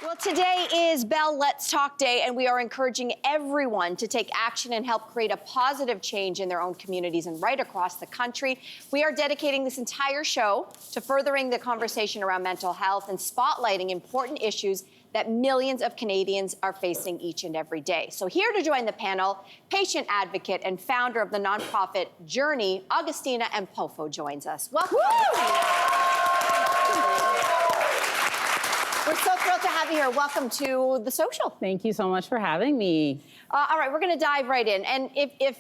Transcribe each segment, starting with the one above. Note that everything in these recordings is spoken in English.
Well, today is Bell Let's Talk Day, and we are encouraging everyone to take action and help create a positive change in their own communities and right across the country. We are dedicating this entire show to furthering the conversation around mental health and spotlighting important issues that millions of Canadians are facing each and every day. So here to join the panel, patient advocate and founder of the nonprofit Journey, Augustina Mpofo joins us. Welcome. We're so thrilled to have you here. Welcome to The Social. Thank you so much for having me. All right, we're going to dive right in. And if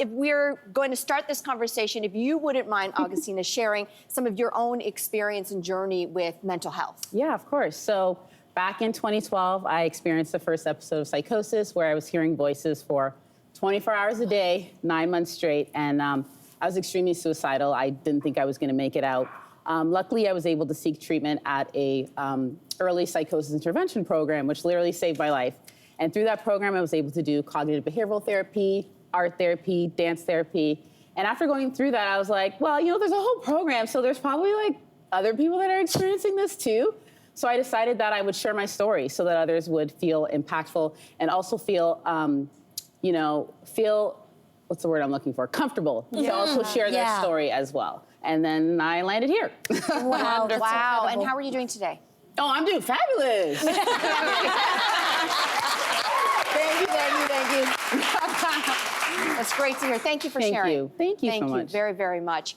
we're going to start this conversation, if you wouldn't mind, Augustina, sharing some of your own experience and journey with mental health. Yeah, of course. So back in 2012, I experienced the first episode of psychosis where I was hearing voices for 24 hours a day, 9 months straight. And I was extremely suicidal. I didn't think I was going to make it out. Luckily, I was able to seek treatment at a early psychosis intervention program, which literally saved my life. And through that program, I was able to do cognitive behavioral therapy, art therapy, dance therapy. And after going through that, I was like, well, you know, there's a whole program, so there's probably like other people that are experiencing this too. So I decided that I would share my story so that others would feel impactful and also feel, what's the word I'm looking for? Comfortable to also share their story as well. And then I landed here. Wow. Wow. And how are you doing today? Oh, I'm doing fabulous. Thank you. That's great to hear. Thank you for sharing. Thank you so much. Thank you very, very much.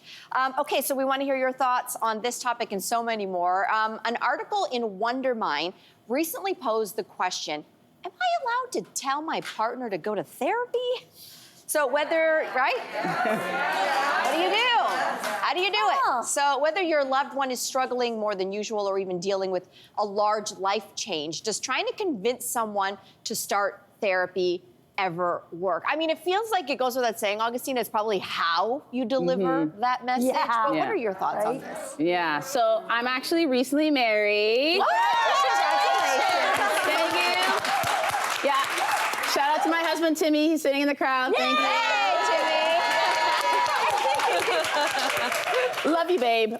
Okay, so we want to hear your thoughts on this topic and so many more. An article in Wondermind recently posed the question, am I allowed to tell my partner to go to therapy? So whether, right? What do you do? How do you do it? So whether your loved one is struggling more than usual or even dealing with a large life change, does trying to convince someone to start therapy ever work? I mean, it feels like it goes without saying, Augustina, it's probably how you deliver that message. But what are your thoughts on this? Yeah, so I'm actually recently married. Congratulations. Thank you. Yeah. Shout out to my husband, Timmy. He's sitting in the crowd. Thank you. Hey, Timmy. Love you, babe.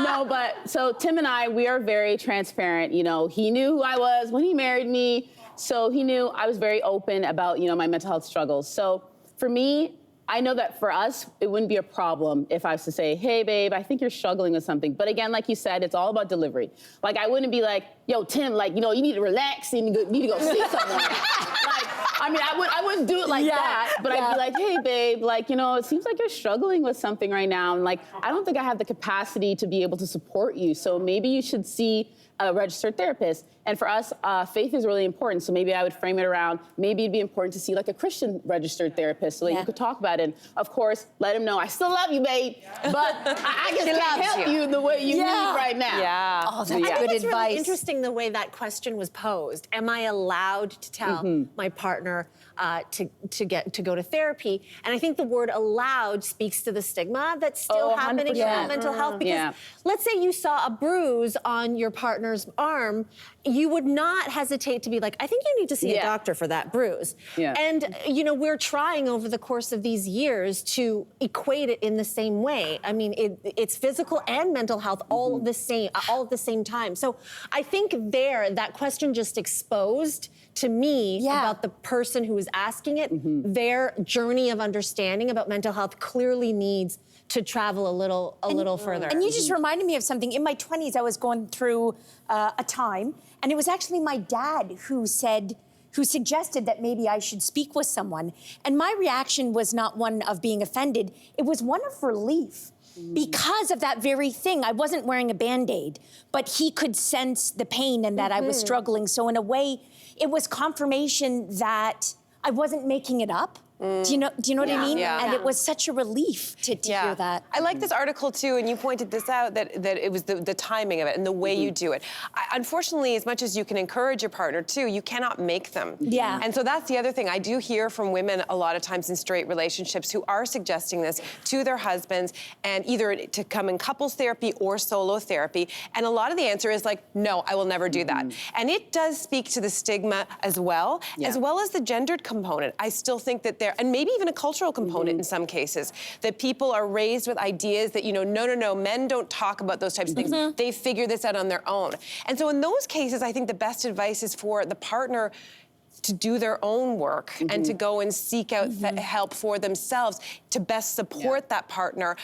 No, but so Tim and I, we are very transparent. You know, he knew who I was when he married me. So he knew I was very open about, my mental health struggles. So for me, I know that for us, it wouldn't be a problem if I was to say, hey, babe, I think you're struggling with something. But again, like you said, it's all about delivery. Like, I wouldn't be like, yo, Tim, like, you need to relax and you need to go see someone. I wouldn't do it like that. But I'd be like, hey, babe, like, it seems like you're struggling with something right now. And like, I don't think I have the capacity to be able to support you. So maybe you should see a registered therapist. And for us, faith is really important. So maybe I would frame it around, maybe it'd be important to see like a Christian registered therapist so that you could talk about it. And of course, let him know, I still love you, babe, but I just can't help you the way you need right now. Yeah. Oh, that's good advice. I think it's really interesting the way that question was posed. Am I allowed to tell my partner to go to therapy? And I think the word allowed speaks to the stigma that's still happening around mental health. Because let's say you saw a bruise on your partner's arm, you would not hesitate to be like, I think you need to see a doctor for that bruise. And, we're trying over the course of these years to equate it in the same way. I mean, it's physical and mental health all at the same time. So I think that question just exposed to me about the person who is asking it. Their journey of understanding about mental health clearly needs to travel a little further. And you just reminded me of something. In my 20s, I was going through a time, and it was actually my dad who suggested that maybe I should speak with someone. And my reaction was not one of being offended. It was one of relief. Because of that very thing. I wasn't wearing a Band-Aid, but he could sense the pain and that I was struggling. So in a way, it was confirmation that I wasn't making it up. Do you know what I mean? And it was such a relief to hear that. I like this article too, and you pointed this out, that it was the timing of it and the way you do it. Unfortunately, as much as you can encourage your partner too, you cannot make them. Yeah. And so that's the other thing. I do hear from women a lot of times in straight relationships who are suggesting this to their husbands, and either to come in couples therapy or solo therapy. And a lot of the answer is like, no, I will never do that. And it does speak to the stigma as well as the gendered component. I still think that there, and maybe even a cultural component in some cases, that people are raised with ideas that, no, men don't talk about those types of things. They figure this out on their own. And so in those cases, I think the best advice is for the partner to do their own work and to go and seek out help for themselves to best support that partner,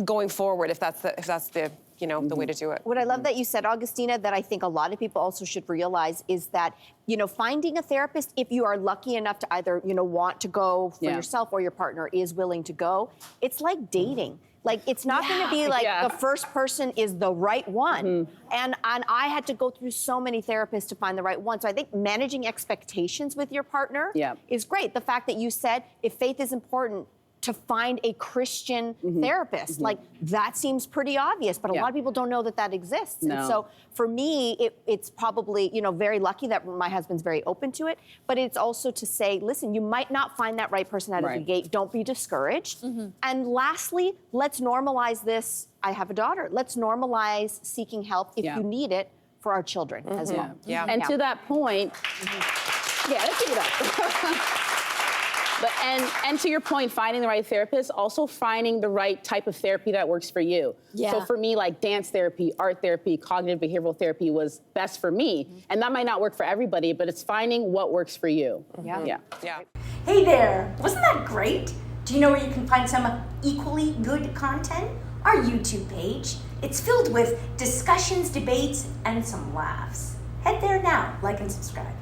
going forward, if that's the the way to do it. What I love that you said, Augustina, that I think a lot of people also should realize is that, finding a therapist, if you are lucky enough to either, want to go for yourself or your partner is willing to go, it's like dating. Like, it's not going to be like the first person is the right one. And I had to go through so many therapists to find the right one. So I think managing expectations with your partner is great. The fact that you said, if faith is important, to find a Christian therapist. Like, that seems pretty obvious, but a lot of people don't know that that exists. No. And so for me, it's probably, very lucky that my husband's very open to it, but it's also to say, listen, you might not find that right person out of the gate. Don't be discouraged. And lastly, let's normalize this. I have a daughter. Let's normalize seeking help if you need it for our children as well. Yeah. And to that point, let's give it up. But and to your point, finding the right therapist, also finding the right type of therapy that works for you. Yeah. So for me, like dance therapy, art therapy, cognitive behavioral therapy was best for me. And that might not work for everybody, but it's finding what works for you. Yeah. Hey there, wasn't that great? Do you know where you can find some equally good content? Our YouTube page. It's filled with discussions, debates, and some laughs. Head there now, like and subscribe.